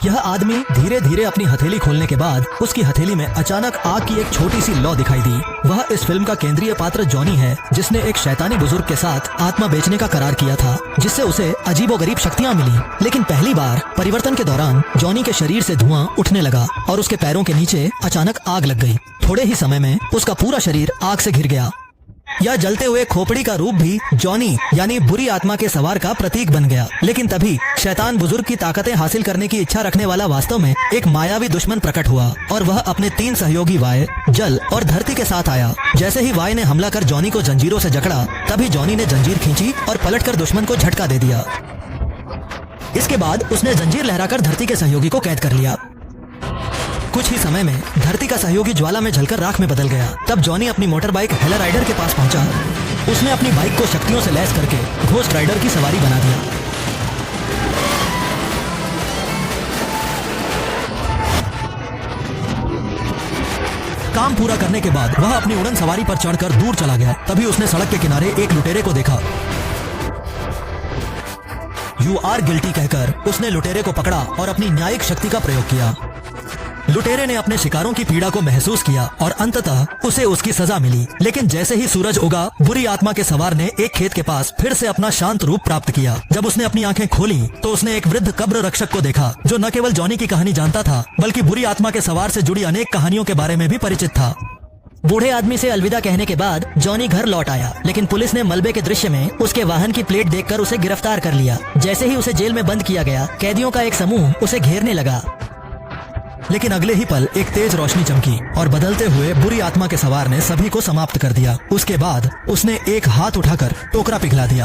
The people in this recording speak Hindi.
यह आदमी धीरे धीरे अपनी हथेली खोलने के बाद उसकी हथेली में अचानक आग की एक छोटी सी लौ दिखाई दी। वह इस फिल्म का केंद्रीय पात्र जॉनी है, जिसने एक शैतानी बुजुर्ग के साथ आत्मा बेचने का करार किया था, जिससे उसे अजीबोगरीब शक्तियाँ मिली। लेकिन पहली बार परिवर्तन के दौरान जॉनी के शरीर से धुआं उठने लगा और उसके पैरों के नीचे अचानक आग लग गई। थोड़े ही समय में उसका पूरा शरीर आग से घिर गया। यह जलते हुए खोपड़ी का रूप भी जॉनी यानी बुरी आत्मा के सवार का प्रतीक बन गया। लेकिन तभी शैतान बुजुर्ग की ताकतें हासिल करने की इच्छा रखने वाला वास्तव में एक मायावी दुश्मन प्रकट हुआ और वह अपने 3 सहयोगी वाय, जल और धरती के साथ आया। जैसे ही वाय ने हमला कर जॉनी को जंजीरों से जकड़ा, तभी जॉनी ने जंजीर खींची और पलटकर दुश्मन को झटका दे दिया। इसके बाद उसने जंजीर लहराकर धरती के सहयोगी को कैद कर लिया। कुछ ही समय में धरती का सहयोगी ज्वाला में जलकर राख में बदल गया। तब जॉनी अपनी मोटर बाइक हेलर राइडर के पास पहुंचा। उसने अपनी बाइक को शक्तियों से लैस करके घोस्ट राइडर की सवारी बना दिया। काम पूरा करने के बाद वह अपनी उड़न सवारी पर चढ़कर दूर चला गया। तभी उसने सड़क के किनारे एक लुटेरे को देखा। यू आर गिल्टी कहकर उसने लुटेरे को पकड़ा और अपनी न्यायिक शक्ति का प्रयोग किया। लुटेरे ने अपने शिकारों की पीड़ा को महसूस किया और अंततः उसे उसकी सजा मिली। लेकिन जैसे ही सूरज उगा, बुरी आत्मा के सवार ने एक खेत के पास फिर से अपना शांत रूप प्राप्त किया। जब उसने अपनी आंखें खोली तो उसने एक वृद्ध कब्र रक्षक को देखा, जो न केवल जॉनी की कहानी जानता था, बल्कि बुरी आत्मा के सवार से जुड़ी अनेक कहानियों के बारे में भी परिचित था। बूढ़े आदमी से अलविदा कहने के बाद जॉनी घर लौट आया, लेकिन पुलिस ने मलबे के दृश्य में उसके वाहन की प्लेट देखकर उसे गिरफ्तार कर लिया। जैसे ही उसे जेल में बंद किया गया, कैदियों का एक समूह उसे घेरने लगा। लेकिन अगले ही पल एक तेज रोशनी चमकी और बदलते हुए बुरी आत्मा के सवार ने सभी को समाप्त कर दिया। उसके बाद उसने एक हाथ उठाकर टोकरा पिघला दिया।